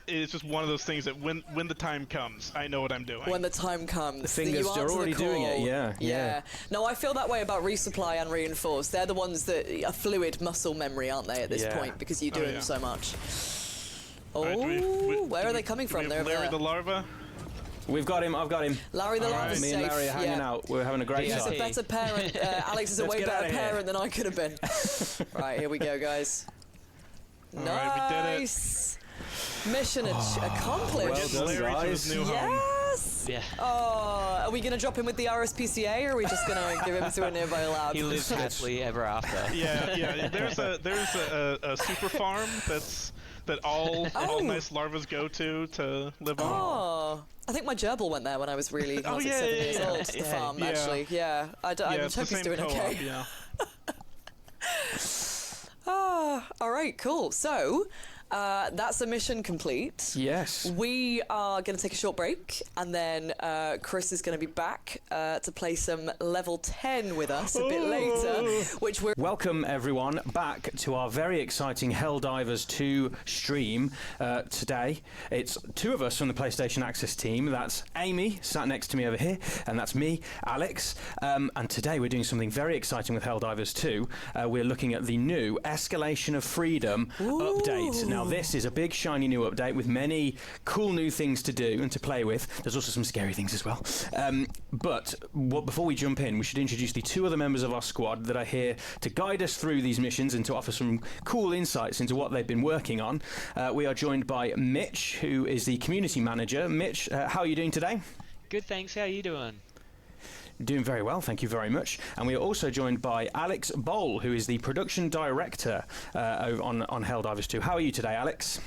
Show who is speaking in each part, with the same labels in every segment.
Speaker 1: it's just one of those things that when the time comes, I know what I'm doing.
Speaker 2: When the time comes,
Speaker 3: the fingers are already doing it. Yeah.
Speaker 2: No, I feel that way about resupply and reinforce. They're the ones that are fluid muscle memory, aren't they? At this point, because you do them so much. Where are they coming from? They're
Speaker 1: Larry the larva.
Speaker 3: We've got him. I've got him.
Speaker 2: Larry the larva's
Speaker 3: Me
Speaker 2: safe.
Speaker 3: and Larry are hanging out. We're having a great time.
Speaker 2: He's a better parent. Alex is a way better parent than I could have been. Right, here we go, guys. Nice. Mission accomplished.
Speaker 3: Well done, guys.
Speaker 2: Yes.
Speaker 4: Yeah.
Speaker 2: Oh, are we going to drop him with the RSPCA, or are we just going to give him to a nearby lab?
Speaker 4: He lives happily ever after.
Speaker 1: Yeah. There's a super farm that all nice larvas go to live on.
Speaker 2: Oh, I think my gerbil went there when I was really 7 years old. The farm, actually. Yeah, I hope he's doing okay.
Speaker 1: Yeah.
Speaker 2: All right, cool. So that's a mission complete.
Speaker 3: Yes.
Speaker 2: We are going to take a short break, and then Chris is going to be back to play some level 10 with us a bit later.
Speaker 3: Welcome everyone back to our very exciting Helldivers 2 stream today. It's two of us from the PlayStation Access team. That's Amy, sat next to me over here, and that's me, Alex. And today we're doing something very exciting with Helldivers 2. We're looking at the new Escalation of Freedom update. Now this is a big shiny new update with many cool new things to do and to play with. There's also some scary things as well. But before we jump in, we should introduce the two other members of our squad that are here to guide us through these missions and to offer some cool insights into what they've been working on. We are joined by Mitch, who is the community manager. Mitch, how are you doing today?
Speaker 4: Good, thanks. How are you doing?
Speaker 3: Doing very well, thank you very much. And we are also joined by Alex Boll, who is the production director on Helldivers 2. How are you today, Alex?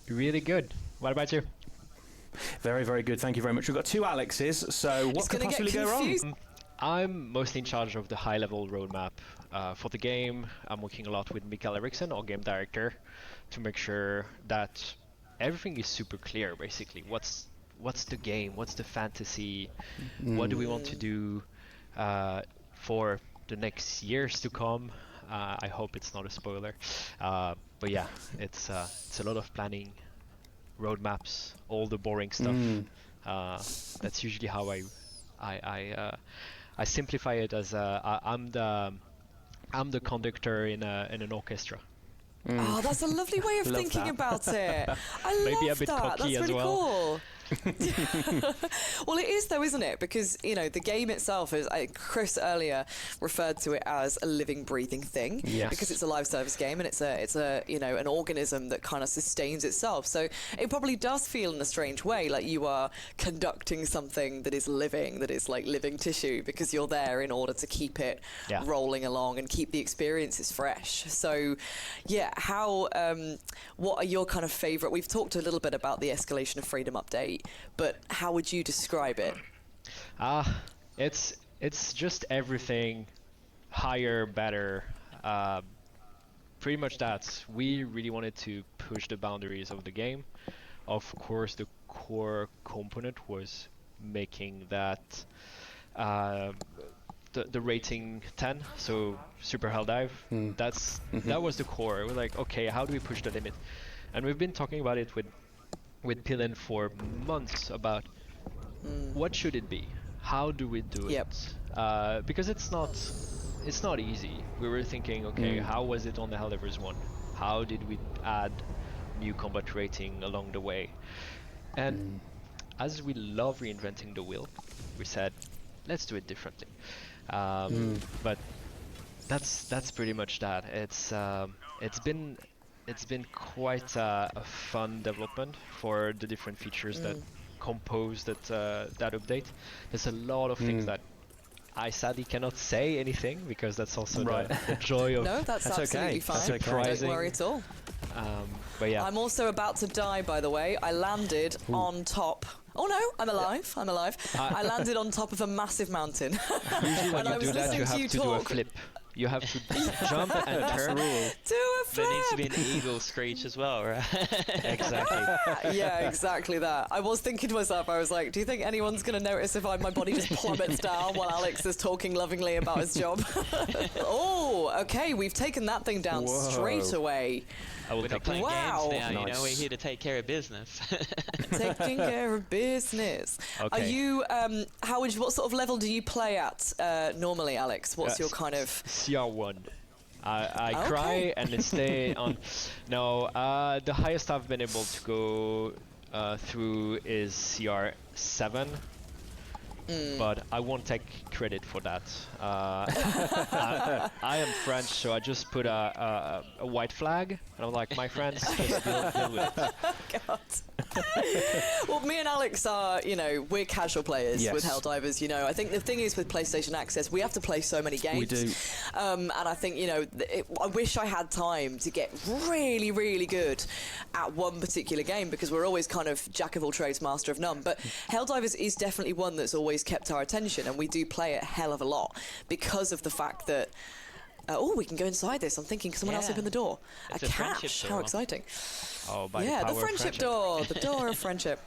Speaker 5: Really good. What about you?
Speaker 3: Very, very good. Thank you very much. We've got two Alexes, so what could possibly go wrong?
Speaker 5: I'm mostly in charge of the high-level roadmap for the game. I'm working a lot with Mikael Eriksson, our game director, to make sure that everything is super clear, basically. What's the game? What's the fantasy? What do we want to do for the next years to come? I hope it's not a spoiler. But yeah, it's a lot of planning, roadmaps, all the boring stuff. That's usually how I simplify it as I'm the conductor in an orchestra.
Speaker 2: Oh, that's a lovely way of thinking about it. I
Speaker 5: Maybe
Speaker 2: love
Speaker 5: a bit
Speaker 2: that.
Speaker 5: cocky
Speaker 2: That's
Speaker 5: as
Speaker 2: really
Speaker 5: well.
Speaker 2: cool. Well, it is though, isn't it? Because the game itself is. Chris earlier referred to it as a living, breathing thing.
Speaker 3: Yes.
Speaker 2: Because it's a live service game and it's a an organism that kind of sustains itself. So it probably does feel in a strange way like you are conducting something that is living, that is like living tissue, because you're there in order to keep it rolling along and keep the experiences fresh. So, yeah, how? What are your kind of favorite? We've talked a little bit about the Escalation of Freedom update. But how would you describe it?
Speaker 5: It's just everything higher, better. Pretty much that. We really wanted to push the boundaries of the game. Of course, the core component was making that the rating 10, so Super Helldive. That was the core. We're like, okay, how do we push the limit? And we've been talking about it with Pillin for months about what should it be, how do we do it, because it's not easy. We were thinking, okay, how was it on the Helldivers 1? How did we add new combat rating along the way? And as we love reinventing the wheel, we said, let's do it differently. But that's pretty much that. It's been quite a fun development for the different features that compose that update. There's a lot of things that I sadly cannot say anything, because that's also the joy of.
Speaker 2: No, that's absolutely
Speaker 3: okay.
Speaker 2: fine.
Speaker 5: Surprising.
Speaker 2: Don't worry at all.
Speaker 5: But yeah,
Speaker 2: I'm also about to die, by the way. I landed on top. Oh no, I'm alive. I'm alive. I landed on top of a massive mountain.
Speaker 5: usually when you do that, you have to do a flip. You have to jump and turn.
Speaker 2: Do a flip.
Speaker 4: There needs to be an eagle screech as well, right?
Speaker 5: Exactly.
Speaker 2: Yeah, exactly that. I was thinking to myself, I was like, do you think anyone's going to notice if my body just plummets down while Alex is talking lovingly about his job? Oh, okay, we've taken that thing down straight away.
Speaker 5: I will
Speaker 4: We're not
Speaker 5: take
Speaker 4: playing
Speaker 2: Wow.
Speaker 4: games now, you know,
Speaker 3: Nice.
Speaker 4: we're here to take care of business.
Speaker 2: Taking care of business. Are
Speaker 5: Okay.
Speaker 2: you? What sort of level do you play at normally, Alex? What's your kind of?
Speaker 5: CR1. I
Speaker 2: Okay.
Speaker 5: cry and then stay on. No, the highest I've been able to go through is CR7. But I won't take credit for that. I am French, so I just put a white flag, and I'm like, my friends, just deal with it.
Speaker 2: God. Well, me and Alex are, we're casual players
Speaker 3: Yes.
Speaker 2: with Helldivers. I think the thing is with PlayStation Access, we have to play so many games.
Speaker 3: We do.
Speaker 2: And I think, I wish I had time to get really, really good at one particular game because we're always kind of jack of all trades, master of none. But Helldivers is definitely one that's always kept our attention, and we do play it a hell of a lot because of the fact that we can go inside this. I'm thinking someone else
Speaker 4: Yeah.
Speaker 2: opened the door.
Speaker 4: It's
Speaker 2: a
Speaker 4: a friendship
Speaker 2: cache. How
Speaker 4: door.
Speaker 2: exciting.
Speaker 5: Oh, by
Speaker 2: Yeah,
Speaker 5: the
Speaker 2: the
Speaker 5: power
Speaker 2: friendship
Speaker 5: of
Speaker 2: door, the door of friendship.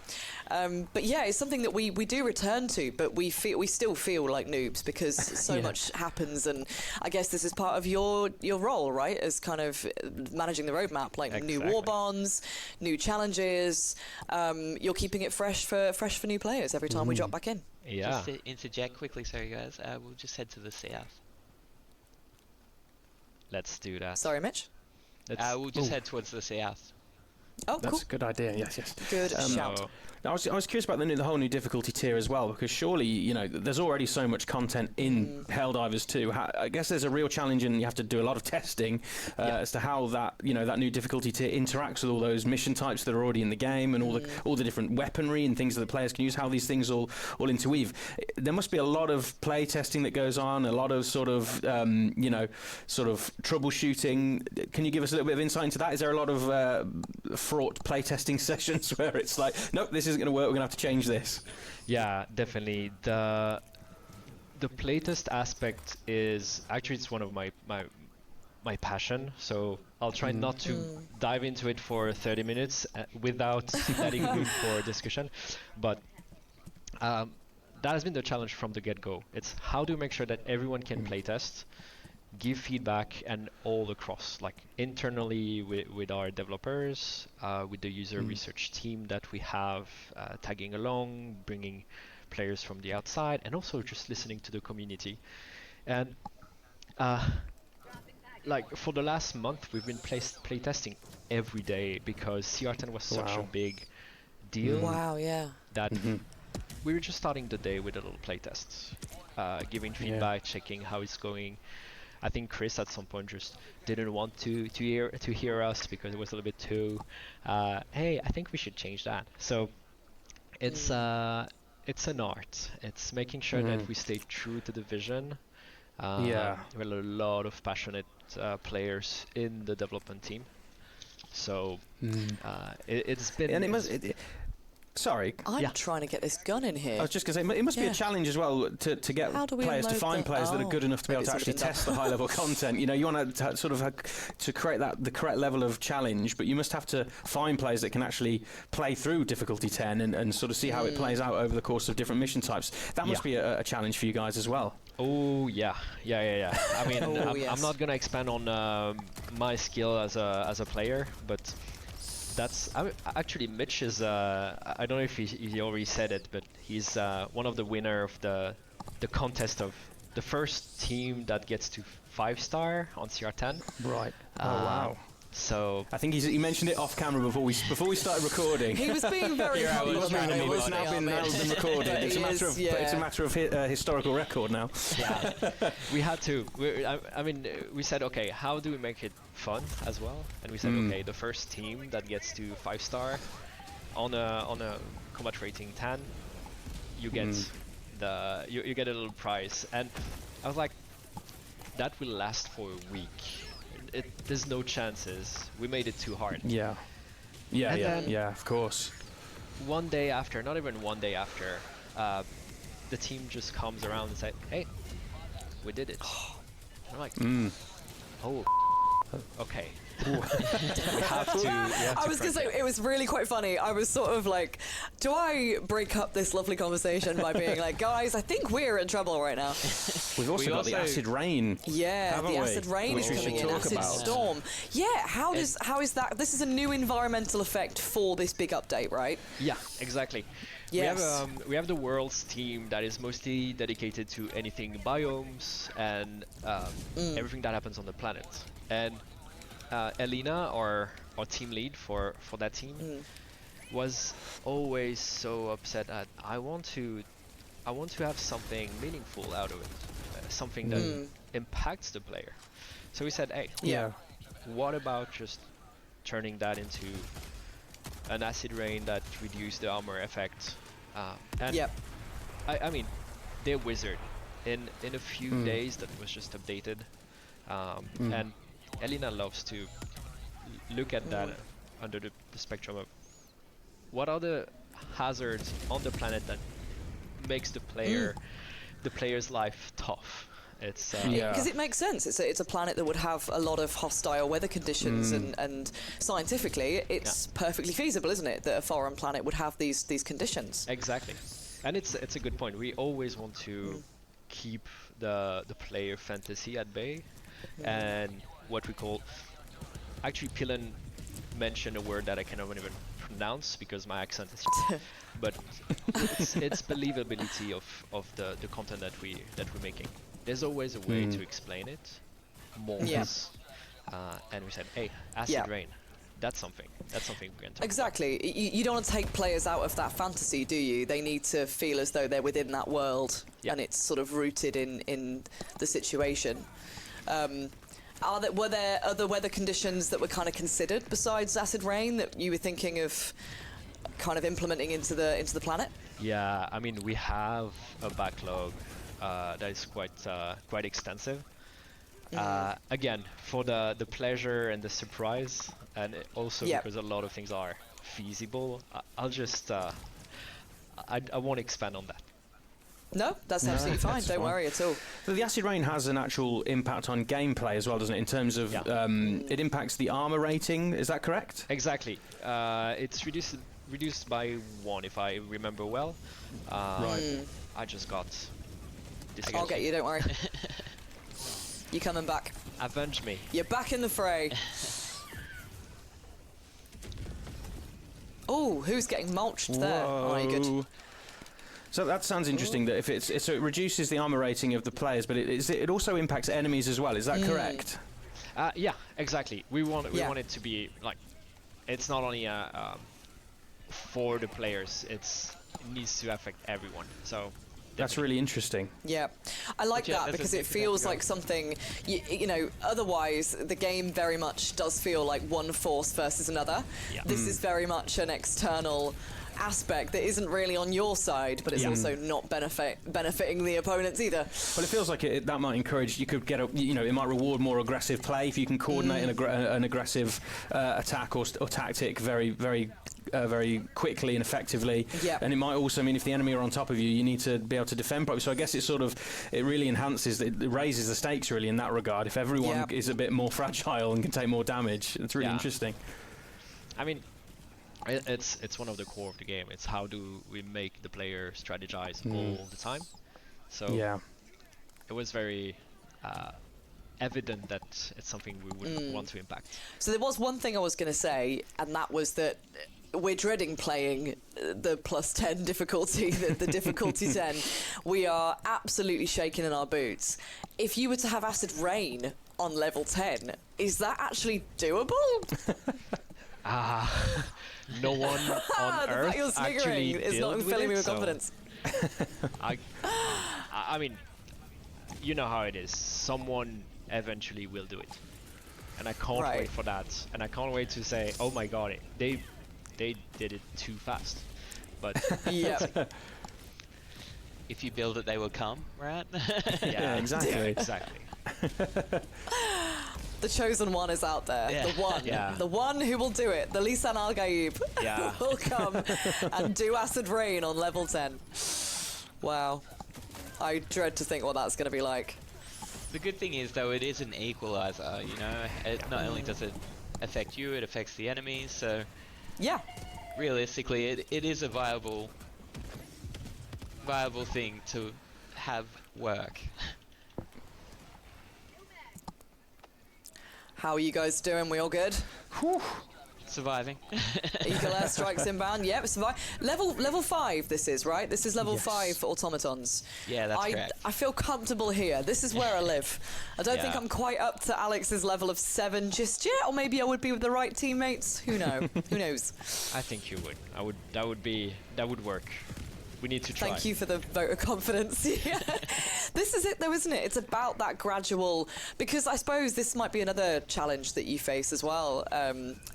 Speaker 2: But yeah, it's something that we do return to, but we still feel like noobs because so much happens, and I guess this is part of your role, right? As kind of managing the roadmap, like new war
Speaker 5: Exactly.
Speaker 2: bonds, new challenges. You're keeping it fresh for new players every time we drop back in.
Speaker 5: Yeah.
Speaker 4: Just to interject quickly, sorry guys, we'll just head to the south.
Speaker 5: Let's do that.
Speaker 2: Sorry, Mitch.
Speaker 4: We'll just head towards the south.
Speaker 2: Oh,
Speaker 3: That's
Speaker 2: cool.
Speaker 3: a good idea. Yes.
Speaker 2: Good shout.
Speaker 5: No.
Speaker 3: I was curious about the whole new difficulty tier as well, because surely there's already so much content in Helldivers 2. I guess there's a real challenge, and you have to do a lot of testing as to how that that new difficulty tier interacts with all those mission types that are already in the game, and all the different weaponry and things that the players can use. How these things all interweave. There must be a lot of play testing that goes on, a lot of sort of troubleshooting. Can you give us a little bit of insight into that? Is there a lot of fraught play testing sessions where it's like, nope, this isn't going to work, we're going to have to change this?
Speaker 5: Yeah, definitely. The playtest aspect is actually, it's one of my passion. So I'll try not to dive into it for 30 minutes without letting room for discussion. But that has been the challenge from the get-go. It's how do you make sure that everyone can playtest, give feedback, and all across, like internally with our developers, with the user research team that we have, tagging along, bringing players from the outside, and also just listening to the community. And like for the last month, we've been playtesting every day because CR10 was such a big deal
Speaker 2: Wow, yeah.
Speaker 5: that we were just starting the day with a little playtest, giving feedback, checking how it's going. I think Chris at some point just didn't want to hear us because it was a little bit too, hey, I think we should change that. So it's an art. It's making sure that we stay true to the vision. With a lot of passionate players in the development team. So it's been.
Speaker 3: And it must. Sorry.
Speaker 2: I'm trying to get this gun in here.
Speaker 3: I was just going to say, it must be a challenge as well to get
Speaker 2: How do we
Speaker 3: players to
Speaker 2: unload
Speaker 3: find
Speaker 2: the-
Speaker 3: players that are good enough to be able
Speaker 2: maybe
Speaker 3: to
Speaker 2: it's
Speaker 3: actually
Speaker 2: already been
Speaker 3: test
Speaker 2: done.
Speaker 3: the high-level content. You want to sort of to create the correct level of challenge, but you must have to find players that can actually play through difficulty 10 and sort of see how it plays out over the course of different mission types. That must be a challenge for you guys as well.
Speaker 5: Oh yeah. I mean,
Speaker 2: Oh,
Speaker 5: I'm
Speaker 2: yes.
Speaker 5: not gonna expand on my skill as a player, but actually Mitch is. I don't know if he already said it, but he's one of the winner of the contest of the first team that gets to 5-star on CR10.
Speaker 3: Right. Oh wow.
Speaker 5: So
Speaker 3: I think he mentioned it off camera before we started recording.
Speaker 2: He was being very humble
Speaker 3: It's
Speaker 2: about it, wasn't
Speaker 3: now
Speaker 2: he,
Speaker 3: been
Speaker 2: Ahmed?
Speaker 3: recorded. It's a
Speaker 2: He
Speaker 3: matter
Speaker 2: is,
Speaker 3: of
Speaker 2: yeah.
Speaker 3: it's a matter of historical record now.
Speaker 5: yeah, we had to. I mean, we said, okay, how do we make it fun as well? And we said, okay, the first team that gets to 5-star on a combat rating 10, you get you get a little prize. And I was like, that will last for a week. There's no chances. We made it too hard.
Speaker 3: Yeah, of course.
Speaker 5: One day after, not even one day after, the team just comes around and says, hey, we did it. I'm like, oh, okay. We have to.
Speaker 2: I was going to say, it was really quite funny. I was sort of like, do I break up this lovely conversation by being like, guys, I think we're in trouble right now?
Speaker 3: We've also got the acid rain.
Speaker 2: Yeah,
Speaker 3: haven't
Speaker 2: the
Speaker 3: we?
Speaker 2: acid rain
Speaker 3: Which
Speaker 2: is
Speaker 3: we should
Speaker 2: coming in,
Speaker 3: talk
Speaker 2: acid
Speaker 3: about.
Speaker 2: storm. Yeah, how is that? This is a new environmental effect for this big update, right?
Speaker 5: Yeah, exactly.
Speaker 2: Yes.
Speaker 5: We have the world's team that is mostly dedicated to anything biomes and everything that happens on the planet. And Elena, our team lead for that team, was always so upset at I want to have something meaningful out of it, something that impacts the player. So we said, hey, what about just turning that into an acid rain that reduced the armor effect? And I mean, they're wizard. In a few days, that was just updated, and Elena loves to look at that under the spectrum of what are the hazards on the planet that makes the player's life tough. It's
Speaker 2: because it makes sense. It's a planet that would have a lot of hostile weather conditions, and scientifically, it's perfectly feasible, isn't it, that a foreign planet would have these conditions?
Speaker 5: Exactly, and it's a good point. We always want to keep the player fantasy at bay, and what we call, actually, Pillen mentioned a word that I cannot even pronounce because my accent is but it's believability of the content that we're making. There's always a way to explain it more.
Speaker 2: Yes.
Speaker 5: And we said, hey, acid rain, that's something we can talk
Speaker 2: Exactly. You don't want to take players out of that fantasy, do you? They need to feel as though they're within that world and it's sort of rooted in the situation. Were there other weather conditions that were kind of considered besides acid rain that you were thinking of kind of implementing into the planet?
Speaker 5: Yeah, I mean, we have a backlog that is quite extensive. Again, for the pleasure and the surprise, and also because a lot of things are feasible, I'll just I won't expand on that.
Speaker 2: No, that's absolutely fine.
Speaker 3: That's
Speaker 2: Don't
Speaker 3: fine.
Speaker 2: worry at all.
Speaker 3: So the acid rain has an actual impact on gameplay as well, doesn't it? In terms of it impacts the armor rating. Is that correct?
Speaker 5: Exactly. It's reduced by 1 if I remember well.
Speaker 3: Right.
Speaker 5: I just got this.
Speaker 2: I'll get you. Don't worry. You coming back?
Speaker 5: Avenge me.
Speaker 2: You're back in the fray. Oh, who's getting mulched there? Oh, you're good.
Speaker 3: So that sounds interesting. That if so it reduces the armor rating of the players, but it also impacts enemies as well. Is that correct?
Speaker 5: Yeah, exactly. We want it to be like, it's not only for the players. It needs to affect everyone. So
Speaker 3: that's really interesting.
Speaker 2: Yeah, I like that because it feels like something, you know, otherwise the game very much does feel like one force versus another. Yeah. This is very much an external aspect that isn't really on your side, but it's also not benefiting the opponents either.
Speaker 3: Well, it feels like that might encourage, you could get it might reward more aggressive play if you can coordinate an aggressive attack or tactic very quickly and effectively. And it might also mean if the enemy are on top of you, you need to be able to defend properly. So I guess it really enhances, it raises the stakes really in that regard. If everyone is a bit more fragile and can take more damage, it's really interesting.
Speaker 5: I mean, it's one of the core of the game. It's how do we make the player strategize all the time. So it was very evident that it's something we would want to impact.
Speaker 2: So there was one thing I was going to say, and that was that we're dreading playing the +10 difficulty, the difficulty 10. We are absolutely shaking in our boots. If you were to have acid rain on level 10, is that actually doable?
Speaker 5: No one on Earth actually
Speaker 2: is not filling me with confidence.
Speaker 5: I mean, you know how it is. Someone eventually will do it, and I can't wait for that. And I can't wait to say, "Oh my God, they did it too fast." But
Speaker 4: if you build it, they will come, right?
Speaker 3: Yeah, exactly.
Speaker 2: The chosen one is out there. The one who will do it. The Lisan Al Gaib will come and do acid rain on level 10. Wow. I dread to think what that's going to be like.
Speaker 4: The good thing is, though, it is an equalizer, you know? It not only does it affect you, it affects the enemies, so
Speaker 2: Yeah.
Speaker 4: realistically it is a viable thing to have work.
Speaker 2: How are you guys doing? We all good?
Speaker 4: Surviving.
Speaker 2: Eagle airstrikes inbound. Yep, survive. Level 5 this is, right? This is level 5 for automatons.
Speaker 4: Yeah, that's correct.
Speaker 2: I feel comfortable here. This is where I live. I don't think
Speaker 5: Yeah.
Speaker 2: I'm quite up to Alex's level of 7 just yet, or maybe I would be with the right teammates. Who knows? Who knows?
Speaker 5: I think you would. That would work. We need to try.
Speaker 2: Thank you for the vote of confidence. Yeah. This is it though, isn't it? It's about that gradual, because I suppose this might be another challenge that you face as well,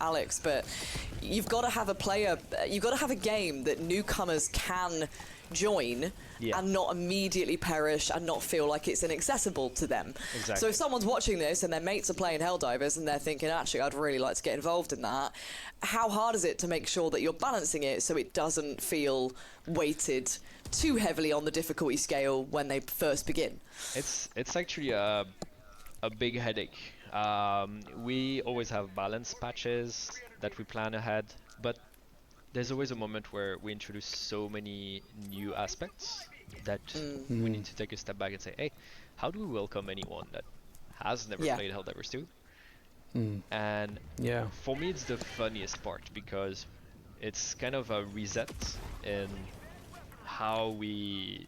Speaker 2: Alex, but you've got to have you've got to have a game that newcomers can join and not immediately perish and not feel like it's inaccessible to them.
Speaker 5: Exactly.
Speaker 2: So if someone's watching this and their mates are playing Helldivers and they're thinking, actually, I'd really like to get involved in that, how hard is it to make sure that you're balancing it so it doesn't feel weighted too heavily on the difficulty scale when they first begin?
Speaker 5: It's actually a big headache. We always have balance patches that we plan ahead, but there's always a moment where we introduce so many new aspects that we need to take a step back and say, hey, how do we welcome anyone that has never played Helldivers 2? And for me it's the funniest part, because it's kind of a reset in how we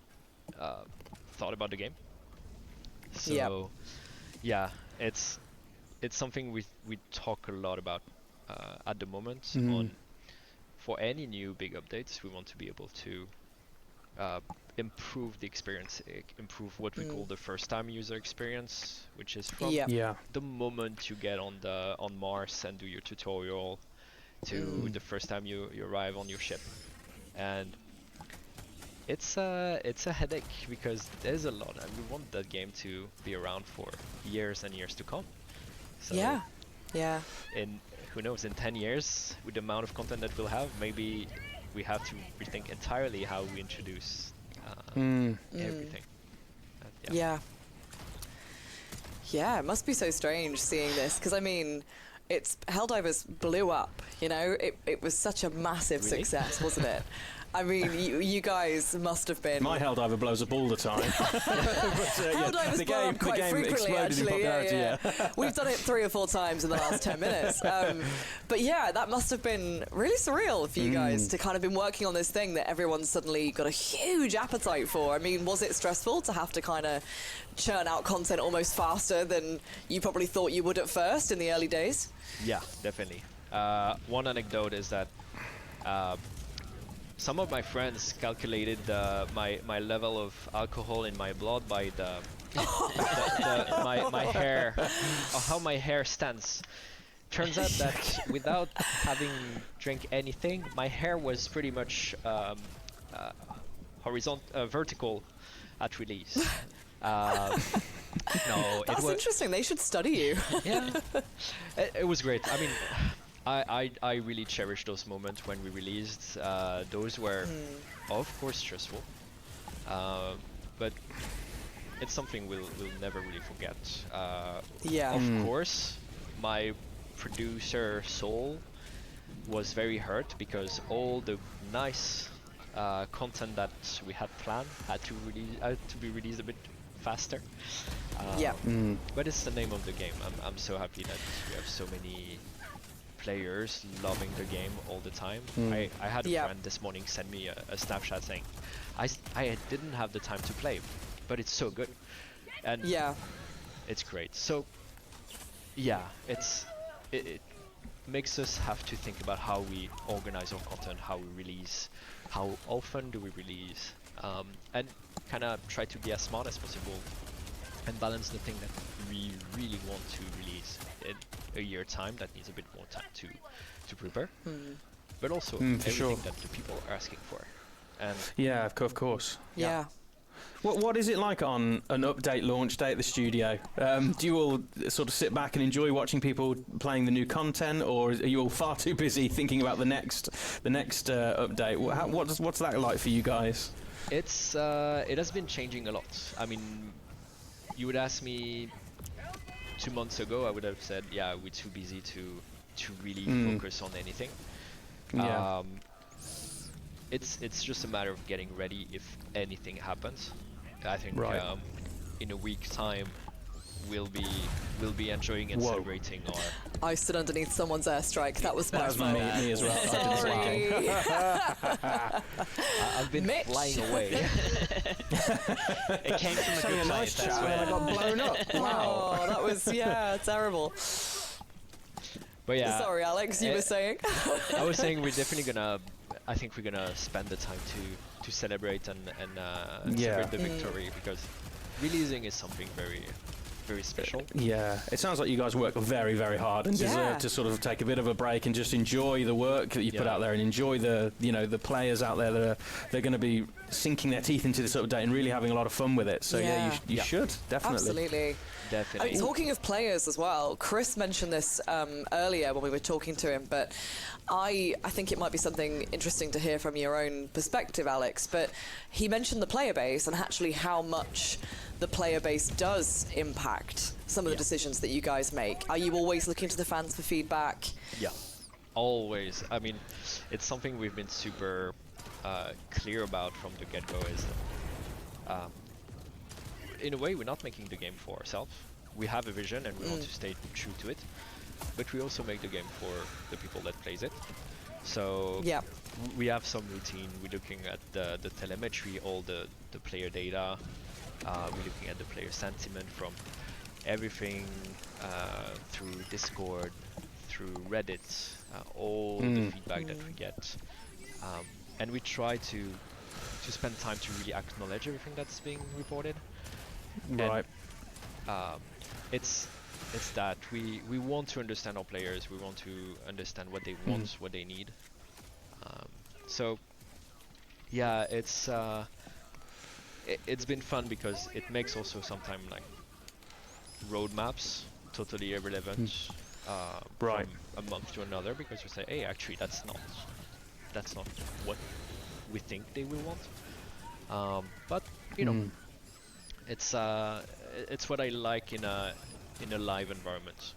Speaker 5: thought about the game. So it's something we talk a lot about at the moment. On for any new big updates, we want to be able to improve the experience, improve what we call the first-time user experience, which is from the moment you get on Mars and do your tutorial to the first time you arrive on your ship. And it's a headache, because there's a lot, and we want that game to be around for years and years to come. So in who knows, in 10 years, with the amount of content that we'll have, maybe we have to rethink entirely how we introduce everything.
Speaker 2: It must be so strange seeing this, because I mean, Helldivers blew up, you know, it was such a massive success, wasn't it? I mean, you guys must have been...
Speaker 3: My Helldiver blows up all the time.
Speaker 2: Helldivers blow up quite frequently, actually. We've done it 3 or 4 times in the last 10 minutes. But yeah, that must have been really surreal for you guys to kind of been working on this thing that everyone's suddenly got a huge appetite for. I mean, was it stressful to have to kind of churn out content almost faster than you probably thought you would at first in the early days?
Speaker 5: Yeah, definitely. One anecdote is that some of my friends calculated my level of alcohol in my blood by my hair, or how my hair stands. Turns out that without having drank anything, my hair was pretty much vertical at release. No,
Speaker 2: that's interesting. They should study you.
Speaker 5: Yeah, it was great. I mean, I really cherish those moments when we released. Those were, of course, stressful, but it's something we'll never really forget. Of course, my producer Soul was very hurt, because all the nice content that we had planned had to be released a bit faster. But it's the name of the game. I'm so happy that we have so many players loving the game all the time. I had a friend this morning send me a snapshot saying, I didn't have the time to play, but it's so good. And it's great. So it makes us have to think about how we organize our content, how we release, how often do we release, and kind of try to be as smart as possible and balance the thing that we really want to release in a year time that needs a bit more time to prepare, but also everything that the people are asking for. And
Speaker 3: of course. What is it like on an update launch day at the studio? Do you all sort of sit back and enjoy watching people playing the new content, or are you all far too busy thinking about the next update? What's that like for you guys?
Speaker 5: It has been changing a lot. I mean, you would ask me 2 months ago, I would have said, we're too busy to to really focus on anything.
Speaker 3: Yeah.
Speaker 5: It's just a matter of getting ready if anything happens. I think
Speaker 3: Right.
Speaker 5: in a week's time we'll be enjoying and
Speaker 3: Whoa.
Speaker 5: celebrating our.
Speaker 2: I stood underneath someone's airstrike. That was my
Speaker 3: That was
Speaker 2: fault.
Speaker 3: me as well. I did the same thing.
Speaker 2: Sorry.
Speaker 5: I've been
Speaker 2: Mitch.
Speaker 5: flying away.
Speaker 4: It came from a
Speaker 3: Having
Speaker 4: good
Speaker 3: a nice
Speaker 4: place, I
Speaker 3: chat and I
Speaker 4: swear.
Speaker 3: got blown up. Wow.
Speaker 2: Oh, that was, yeah, terrible.
Speaker 5: But yeah,
Speaker 2: Sorry, Alex, you were saying?
Speaker 5: I was saying we're definitely gonna. I think we're gonna spend the time to celebrate and celebrate the victory, because releasing is something very, very special.
Speaker 3: Yeah, it sounds like you guys work very, very hard and
Speaker 2: Yeah.
Speaker 3: deserve to sort of take a bit of a break and just enjoy the work that you put
Speaker 5: Yeah.
Speaker 3: out there, and enjoy the the players out there that they're going to be sinking their teeth into this update and really having a lot of fun with it. So yeah, you
Speaker 5: Yeah.
Speaker 3: should definitely.
Speaker 2: Absolutely.
Speaker 5: Definitely.
Speaker 2: Talking of players as well, Chris mentioned this earlier when we were talking to him, but I think it might be something interesting to hear from your own perspective, Alex. But he mentioned the player base and actually how much the player base does impact some of the decisions that you guys make. Are you always looking to the fans for feedback?
Speaker 5: Yeah, always. I mean, it's something we've been super clear about from the get-go. Is in a way, we're not making the game for ourselves. We have a vision and we want to stay true to it, but we also make the game for the people that plays it. So
Speaker 2: Yeah.
Speaker 5: we have some routine. We're looking at the telemetry, all the player data. We're looking at the player sentiment from everything through Discord, through Reddit, all the feedback that we get, and we try to spend time to really acknowledge everything that's being reported.
Speaker 3: Right.
Speaker 5: And, it's that we want to understand our players. We want to understand what they want, what they need. So yeah, it's been fun because it makes also sometimes like roadmaps totally irrelevant
Speaker 3: Right.
Speaker 5: from a month to another, because we say, hey, actually that's not what we think they will want. But you know, it's what I like in a live environment.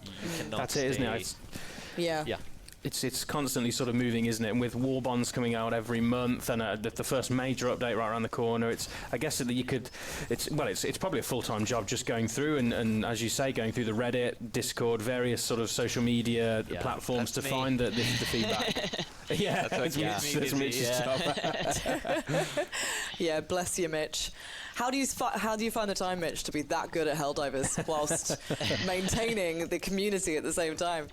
Speaker 5: You cannot
Speaker 3: That's it, isn't it?
Speaker 2: Yeah.
Speaker 5: Yeah.
Speaker 3: It's constantly sort of moving, isn't it? And with war bonds coming out every month, and the first major update right around the corner, I guess that you could. It's probably a full-time job just going through and as you say, going through the Reddit, Discord, various sort of social media platforms
Speaker 4: that's
Speaker 3: to
Speaker 4: me.
Speaker 3: find the feedback. Yeah,
Speaker 4: That's what
Speaker 3: it's
Speaker 4: keeps me
Speaker 3: Mitch-
Speaker 4: busy,
Speaker 3: Mitch's
Speaker 4: yeah.
Speaker 3: job.
Speaker 2: Yeah, bless you, Mitch. How do you find the time, Mitch, to be that good at Helldivers whilst maintaining the community at the same time?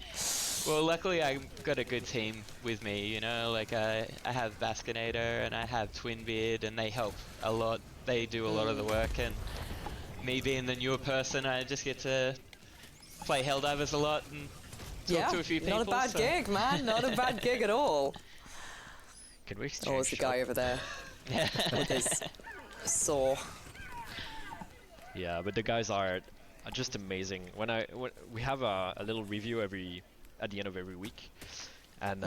Speaker 4: Well, luckily I've got a good team with me, you know, like I have Baskinator and I have Twinbeard, and they help a lot. They do a lot of the work, and me being the newer person, I just get to play Helldivers a lot and talk to a few people.
Speaker 2: Not a bad
Speaker 4: so-
Speaker 2: gig, man. Not a bad gig at all.
Speaker 5: Can we exchange?
Speaker 2: Oh, it's the guy over there
Speaker 4: Yeah.
Speaker 2: with his saw.
Speaker 5: Yeah, but the guys are just amazing. When we have a little review at the end of every week, and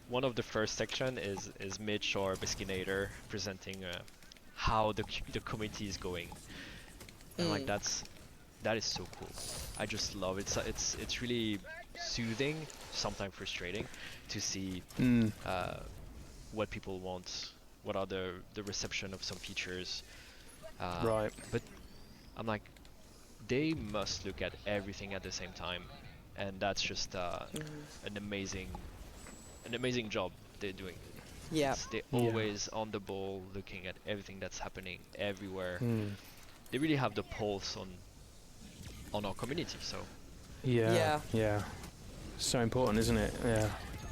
Speaker 5: one of the first section is Mitch or Beskinator presenting how the community is going, and like that is so cool. I just love it. It's really soothing, sometimes frustrating, to see what people want, what are the reception of some features.
Speaker 3: Right.
Speaker 5: But I'm like, they must look at everything at the same time, and that's just an amazing job they're doing.
Speaker 2: Yeah.
Speaker 5: They're always on the ball, looking at everything that's happening everywhere. They really have the pulse on our community. So
Speaker 3: Yeah. So important, isn't it? Yeah.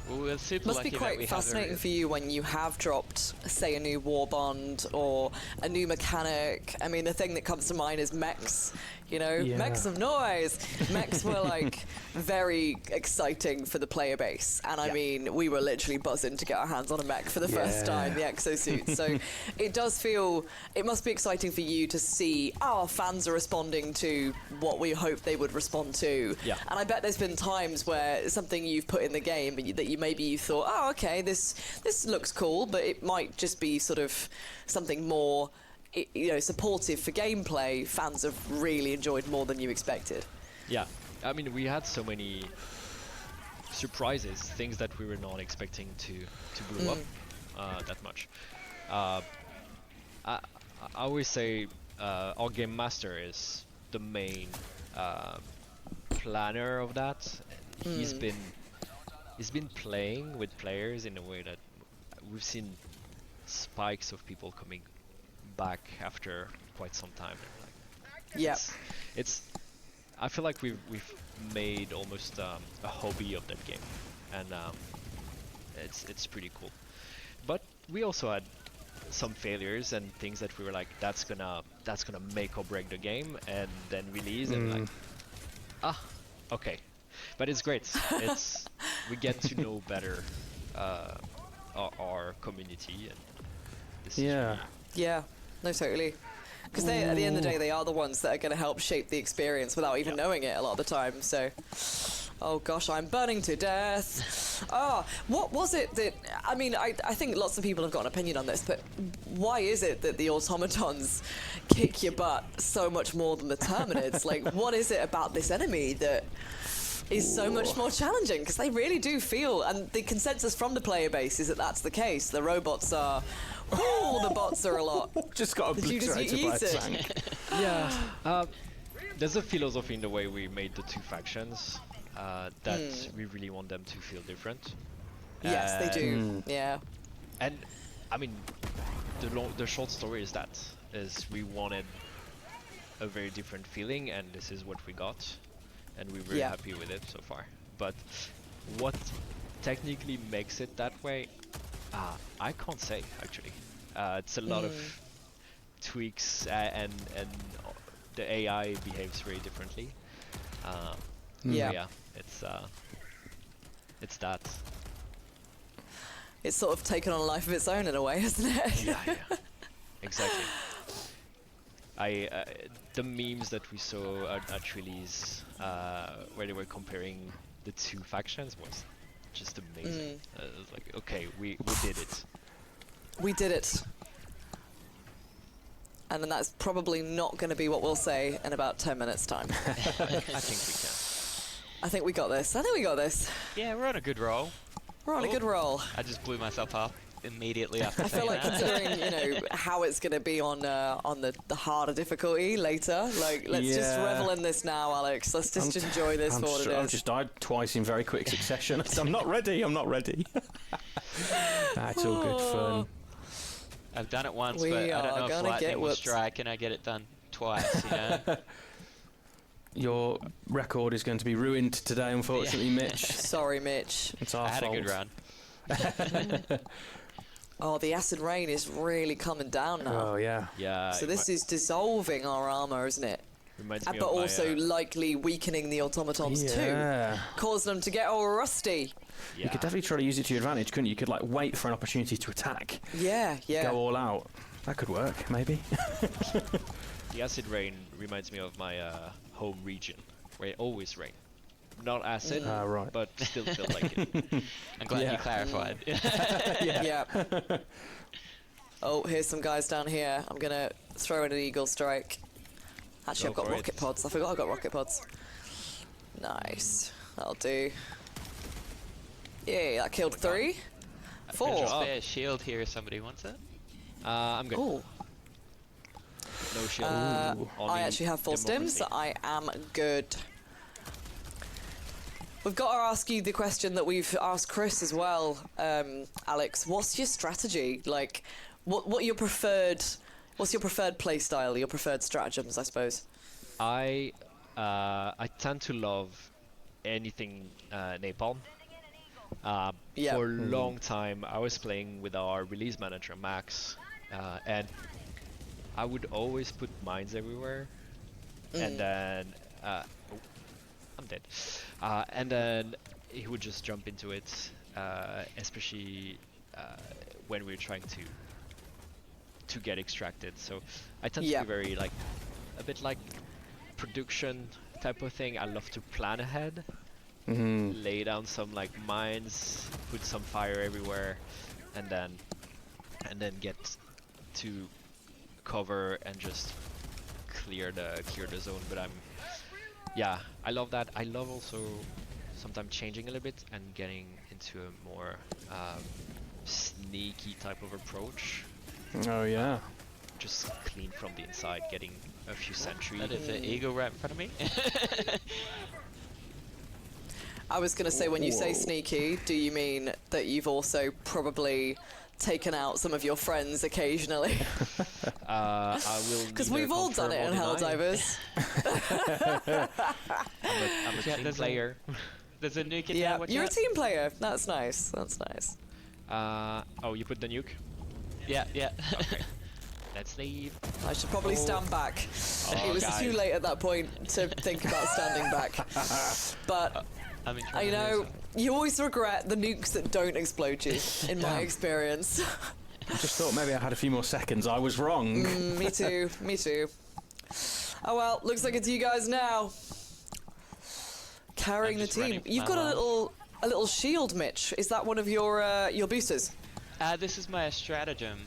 Speaker 4: Well, we're super
Speaker 2: Must
Speaker 4: lucky
Speaker 2: be
Speaker 4: that we
Speaker 2: quite
Speaker 4: have
Speaker 2: fascinating
Speaker 4: a
Speaker 2: for you when you have dropped, say, a new war bond or a new mechanic. I mean, the thing that comes to mind is mechs. You know,
Speaker 3: Yeah.
Speaker 2: make some noise. Mechs were like very exciting for the player base, and I mean, we were literally buzzing to get our hands on a mech for the first time, the exosuit. So it does feel, it must be exciting for you to see our fans are responding to what we hoped they would respond to.
Speaker 5: Yeah.
Speaker 2: And I bet there's been times where something you've put in the game that you maybe you thought, oh, okay, this looks cool, but it might just be sort of something more, you know, supportive for gameplay. Fans have really enjoyed more than you expected.
Speaker 5: yeah, I mean, we had so many surprises, things that we were not expecting to blow up that much. I always say our game master is the main planner of that. He's been playing with players in a way that we've seen spikes of people coming back after quite some time.
Speaker 2: Yeah.
Speaker 5: It's I feel like we've made almost a hobby of that game, and it's pretty cool. But we also had some failures and things that we were like, that's gonna make or break the game, and then release and like, okay. But it's great. It's we get to know better our community, and this is really
Speaker 2: Yeah, no, totally. Because they, at the end of the day, they are the ones that are going to help shape the experience without even knowing it a lot of the time. So, oh gosh, I'm burning to death. What was it that, I mean, I think lots of people have got an opinion on this, but why is it that the automatons kick your butt so much more than the Terminids? Like, what is it about this enemy that is so much more challenging? Because they really do feel, and the consensus from the player base is that that's the case. The robots are, the bots are a lot.
Speaker 3: Just got obliterated by a tank.
Speaker 5: Yeah. There's a philosophy in the way we made the two factions that we really want them to feel different.
Speaker 2: Yes, they do. Yeah.
Speaker 5: And I mean, the short story is we wanted a very different feeling, and this is what we got, and we're very happy with it so far. But what technically makes it that way, I can't say actually. It's a lot of tweaks, and the AI behaves very differently. Yeah, it's that.
Speaker 2: It's sort of taken on a life of its own in a way, hasn't it?
Speaker 5: Yeah, exactly. The memes that we saw at release, where they were comparing the two factions, was just amazing. It was like, okay, we did it.
Speaker 2: We did it. And then that's probably not going to be what we'll say in about 10 minutes' time.
Speaker 5: I think we can.
Speaker 2: I think we got this.
Speaker 4: Yeah, we're on a good roll.
Speaker 2: We're on a good roll.
Speaker 4: I just blew myself up immediately after
Speaker 2: I feel like considering, how it's going to be on the harder difficulty later, like, let's just revel in this now, Alex. Let's just enjoy this for what it is.
Speaker 3: I've just died twice in very quick succession. I'm not ready. That's all good fun.
Speaker 4: I've done it once, but I don't know if lightning will strike and I get it done twice,
Speaker 3: Your record is going to be ruined today, unfortunately, Mitch.
Speaker 2: Sorry, Mitch.
Speaker 3: It's our fault.
Speaker 4: I had a good run.
Speaker 2: Oh, the acid rain is really coming down now.
Speaker 3: Oh, yeah.
Speaker 5: Yeah.
Speaker 2: So this is dissolving our armor, isn't it?
Speaker 5: Reminds me
Speaker 2: But
Speaker 5: of
Speaker 2: also likely weakening the automatons too. Cause them to get all rusty.
Speaker 5: Yeah.
Speaker 3: You could definitely try to use it to your advantage, couldn't you? You could like wait for an opportunity to attack.
Speaker 2: Yeah.
Speaker 3: Go all out. That could work, maybe.
Speaker 5: The acid rain reminds me of my home region, where it always rain. Not acid,
Speaker 3: right.
Speaker 5: but still feel like it.
Speaker 4: I'm glad you clarified.
Speaker 2: Yeah. Oh, here's some guys down here. I'm gonna throw in an eagle strike. Actually, I've got rocket pods. I forgot I've got rocket pods. Nice. That'll do. Yeah, that killed 3. 4.
Speaker 4: There's a spare shield here if somebody wants it.
Speaker 5: I'm good.
Speaker 2: Ooh.
Speaker 5: No shield.
Speaker 2: I actually have full stims, so I am good. We've got to ask you the question that we've asked Chris as well, Alex. What's your strategy? Like, what's your preferred play style? Your preferred stratagems, I suppose.
Speaker 5: I tend to love anything napalm. For a long time, I was playing with our release manager Max, and I would always put mines everywhere, and then I'm dead. And then he would just jump into it, especially when we're trying to get extracted. So I tend to be very a bit like production type of thing. I love to plan ahead, lay down some mines, put some fire everywhere, and then get to cover and just clear the zone. But yeah, I love that. I love also sometimes changing a little bit and getting into a more sneaky type of approach.
Speaker 3: Oh yeah.
Speaker 5: Just clean from the inside, getting a few sentries.
Speaker 4: That is an eagle right in front of me.
Speaker 2: I was going to say, when you say
Speaker 3: Whoa.
Speaker 2: sneaky, do you mean that you've also probably taken out some of your friends occasionally?
Speaker 5: I will.
Speaker 2: Because
Speaker 5: neither
Speaker 2: we've all done
Speaker 5: confirm
Speaker 2: it in
Speaker 5: or deny.
Speaker 2: Helldivers.
Speaker 5: I'm a team
Speaker 4: there's
Speaker 5: player.
Speaker 4: There's a nuke in
Speaker 2: Yeah,
Speaker 4: there, watch
Speaker 2: you're a
Speaker 4: out.
Speaker 2: team player. That's nice. That's nice.
Speaker 5: Oh, you put the nuke?
Speaker 4: Yeah, yeah.
Speaker 5: Okay. Let's leave.
Speaker 2: I should probably stand back.
Speaker 5: Oh,
Speaker 2: It was
Speaker 5: guys.
Speaker 2: too late at that point to think about standing back. But
Speaker 4: I'm in trouble
Speaker 2: you know,
Speaker 4: here, so-
Speaker 2: you always regret the nukes that don't explode you, in my experience.
Speaker 3: I just thought maybe I had a few more seconds. I was wrong.
Speaker 2: Me too. Me too. Oh well, looks like it's you guys now. Carrying
Speaker 4: I'm
Speaker 2: the
Speaker 4: just running
Speaker 2: team.
Speaker 4: for
Speaker 2: You've
Speaker 4: my
Speaker 2: got
Speaker 4: life.
Speaker 2: a little shield, Mitch. Is that one of your boosters?
Speaker 4: This is my stratagem.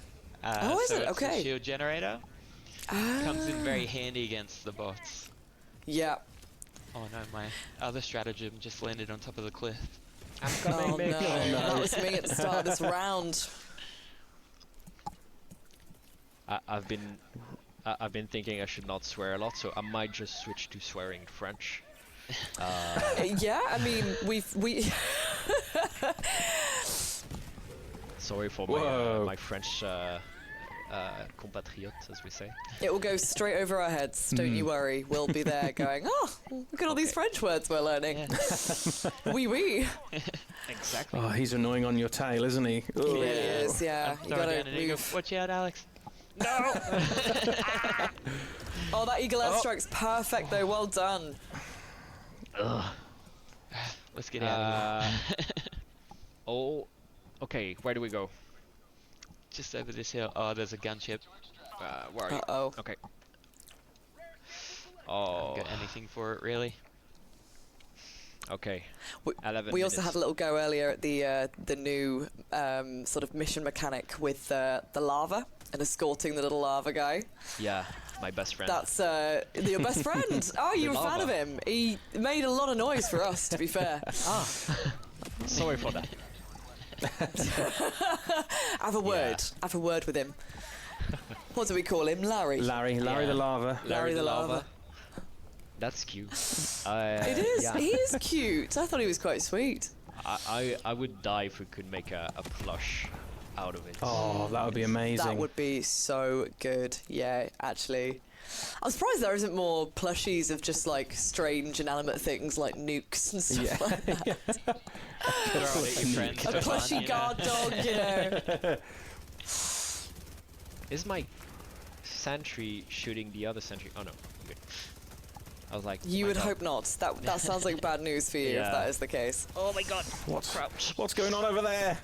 Speaker 2: Oh, is
Speaker 4: so
Speaker 2: it?
Speaker 4: it's
Speaker 2: Okay.
Speaker 4: a shield generator. Comes in very handy against the bots.
Speaker 2: Yeah.
Speaker 4: Oh no, my other stratagem just landed on top of the cliff.
Speaker 5: I'm
Speaker 2: Oh
Speaker 5: coming,
Speaker 2: no,
Speaker 5: Mick.
Speaker 2: that was me at the start of this round.
Speaker 5: I've been thinking I should not swear a lot, so I might just switch to swearing French.
Speaker 2: Yeah, I mean, we
Speaker 5: Sorry for
Speaker 3: Whoa.
Speaker 5: my French compatriots, as we say.
Speaker 2: it will go straight over our heads. Don't you worry. We'll be there going, oh, look at all these French words we're learning.
Speaker 4: Yeah.
Speaker 2: Oui, oui.
Speaker 5: Exactly.
Speaker 3: Oh, he's annoying on your tail, isn't he?
Speaker 2: He really is, yeah.
Speaker 4: I'm
Speaker 2: You
Speaker 4: throwing
Speaker 2: gotta
Speaker 4: down an eagle.
Speaker 2: move.
Speaker 4: Watch out, Alex.
Speaker 2: Oh, that eagle airstrike's perfect though. Well done.
Speaker 4: Let's get out of here.
Speaker 5: Oh, okay. Where do we go?
Speaker 4: Just over this hill. Oh, there's a gunship.
Speaker 5: Where are you?
Speaker 2: Uh-oh.
Speaker 5: Okay.
Speaker 4: I
Speaker 5: Oh,
Speaker 4: haven't got anything for it really.
Speaker 5: okay.
Speaker 2: We,
Speaker 5: 11
Speaker 2: we also
Speaker 5: minutes.
Speaker 2: had a little go earlier at the new sort of mission mechanic with the lava and escorting the little lava guy.
Speaker 5: Yeah, my best friend.
Speaker 2: That's your best friend. Oh, you're a fan
Speaker 5: lava.
Speaker 2: of him. He made a lot of noise for us, to be fair.
Speaker 5: Sorry for that.
Speaker 2: Have a word. Have a word with him. What do we call him? Larry.
Speaker 3: Larry the lava.
Speaker 2: Larry the lava.
Speaker 5: That's cute.
Speaker 2: It is.
Speaker 5: Yeah.
Speaker 2: He is cute. I thought he was quite sweet.
Speaker 5: I would die if we could make a plush out of it.
Speaker 3: Oh, that would be amazing.
Speaker 2: That would be so good. Yeah, actually. I'm surprised there isn't more plushies of just like strange inanimate things like nukes and stuff like that.
Speaker 4: They're all your friends
Speaker 2: A
Speaker 4: for fun,
Speaker 2: plushy
Speaker 4: you know?
Speaker 2: guard dog, you know.
Speaker 5: Is my sentry shooting the other sentry? Oh no, I'm good. I was like,
Speaker 2: You
Speaker 5: my
Speaker 2: would
Speaker 5: God.
Speaker 2: hope not. That sounds like bad news for you if
Speaker 5: Yeah.
Speaker 2: that is the case.
Speaker 5: Oh my God!
Speaker 3: What's going on over there?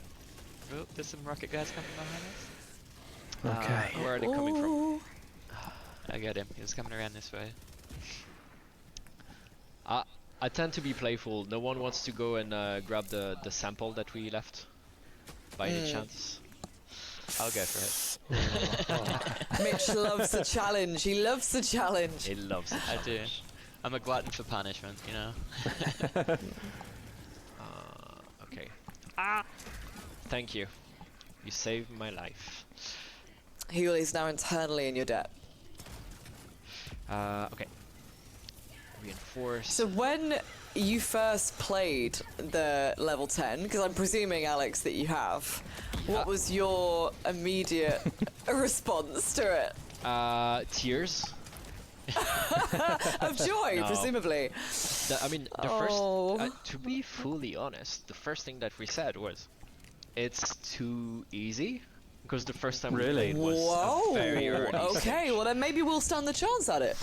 Speaker 4: Oh, there's some rocket guys coming behind us.
Speaker 3: Okay.
Speaker 5: Where are they coming from?
Speaker 2: Ooh.
Speaker 4: I got him. He was coming around this way.
Speaker 5: I tend to be playful. No one wants to go and grab the sample that we left, by any chance.
Speaker 4: I'll go for it.
Speaker 2: Mitch loves a challenge. He loves a challenge.
Speaker 5: He loves it.
Speaker 4: I do. I'm a glutton for punishment, you know.
Speaker 5: Okay. Thank you. You saved my life.
Speaker 2: He is now internally in your debt.
Speaker 5: Okay. Reinforce.
Speaker 2: So when you first played the level 10, because I'm presuming, Alex, that you have, what was your immediate response to it?
Speaker 5: Tears.
Speaker 2: Of joy,
Speaker 5: No.
Speaker 2: presumably.
Speaker 5: I mean, the
Speaker 2: Oh.
Speaker 5: first. To be fully honest, the first thing that we said was, "It's too easy," because the first time
Speaker 3: Really?
Speaker 5: we played was
Speaker 2: Whoa.
Speaker 5: a very early
Speaker 2: Okay,
Speaker 5: stage.
Speaker 2: well then maybe we'll stand the chance at it.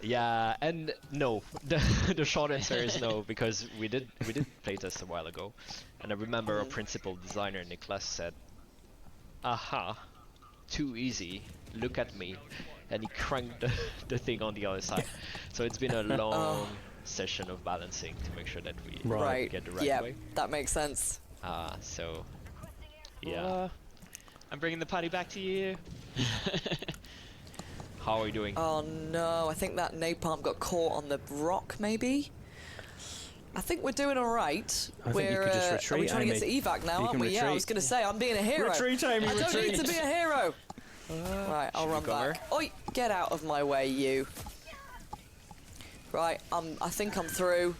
Speaker 5: Yeah, and no. The short answer is no, because we did playtest a while ago, and I remember our principal designer Niklas said, "Aha, too easy. Look at me," and he cranked the thing on the other side. So it's been a long session of balancing to make sure that we
Speaker 3: Right.
Speaker 5: get the right
Speaker 2: yeah,
Speaker 5: way.
Speaker 2: that makes sense.
Speaker 5: So yeah.
Speaker 4: I'm bringing the party back to you.
Speaker 5: How are you doing?
Speaker 2: Oh no, I think that napalm got caught on the rock, maybe? I think we're doing all right.
Speaker 3: I think you could just retreat,
Speaker 2: are we trying to get to
Speaker 3: Amy.
Speaker 2: evac now,
Speaker 3: You
Speaker 2: aren't
Speaker 3: can
Speaker 2: we? Yeah, I
Speaker 3: retreat.
Speaker 2: was going to say, I'm being a hero.
Speaker 3: Retreat, Amy,
Speaker 2: I don't need
Speaker 3: retreat.
Speaker 2: to be a hero. Right, I'll
Speaker 5: Should we
Speaker 2: run
Speaker 5: cover?
Speaker 2: back. Oi, get out of my way, you. Right, I think I'm through.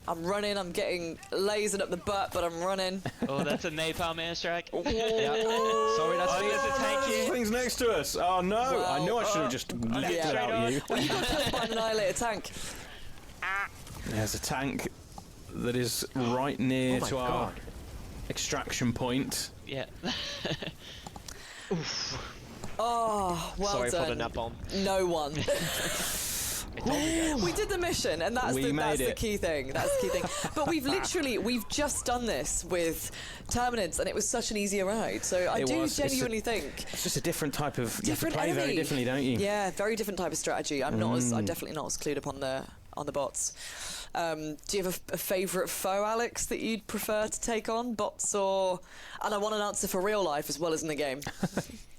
Speaker 2: I'm running, I'm getting lasered up the butt, but I'm running.
Speaker 4: Oh, that's a napalm airstrike.
Speaker 5: Yeah. Sorry, that's
Speaker 4: Oh,
Speaker 5: me.
Speaker 4: there's a tank
Speaker 3: This
Speaker 4: here.
Speaker 3: thing's next to us. Oh no!
Speaker 2: Well,
Speaker 3: I knew I should have just lifted
Speaker 2: yeah.
Speaker 3: out you.
Speaker 2: Well, you got killed by an annihilator tank.
Speaker 3: There's a tank that is right near
Speaker 5: Oh my
Speaker 3: to our
Speaker 5: God.
Speaker 3: extraction point.
Speaker 4: Yeah.
Speaker 2: Oh, well
Speaker 5: Sorry
Speaker 2: done.
Speaker 5: for the napalm.
Speaker 2: No one.
Speaker 5: I told you guys.
Speaker 2: We did the mission, and that's,
Speaker 3: We made
Speaker 2: that's the
Speaker 3: it.
Speaker 2: key thing. That's the key thing. But we've just done this with Terminants, and it was such an easier ride. So I
Speaker 3: It
Speaker 2: do
Speaker 3: was. It's
Speaker 2: genuinely think
Speaker 3: It's just a different type of.
Speaker 2: different
Speaker 3: you have to play very
Speaker 2: enemy.
Speaker 3: differently, don't you?
Speaker 2: Yeah, very different type of strategy. I'm definitely not as clued up on the bots. Do you have a favourite foe, Alex, that you'd prefer to take on, bots or? And I want an answer for real life as well as in the game.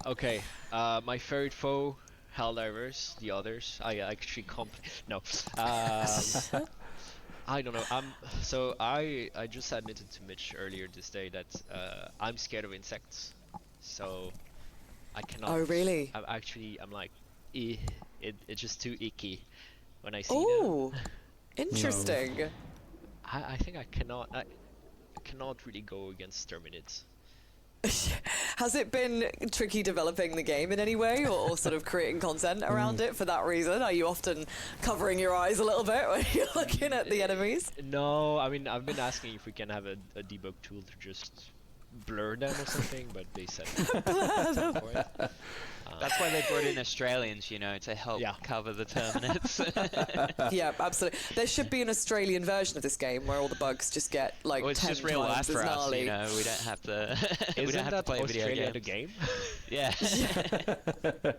Speaker 5: Okay, my favorite foe, Helldivers. The others, I actually no. I don't know. So I just admitted to Mitch earlier this day that I'm scared of insects. So I cannot.
Speaker 2: Oh, really?
Speaker 5: I'm like, it's just too icky when I see them.
Speaker 2: Oh, interesting.
Speaker 5: I think I cannot really go against Terminids.
Speaker 2: Has it been tricky developing the game in any way, or sort of creating content around it for that reason? Are you often covering your eyes a little bit when you're looking at the enemies?
Speaker 5: No, I mean, I've been asking if we can have a debug tool to just blur them or something, but they said no. For it.
Speaker 4: That's why they brought in Australians, you know, to help
Speaker 5: Yeah.
Speaker 4: cover the Terminates.
Speaker 2: Yeah, absolutely. There should be an Australian version of this game where all the bugs just get like
Speaker 4: Well, it's
Speaker 2: 10
Speaker 4: just real life
Speaker 2: times as
Speaker 4: for us,
Speaker 2: gnarly.
Speaker 4: you know. We don't have to. we
Speaker 5: Isn't
Speaker 4: don't have to
Speaker 5: that
Speaker 4: play
Speaker 5: Australia
Speaker 4: video
Speaker 5: the
Speaker 4: games.
Speaker 5: game?
Speaker 4: Yeah.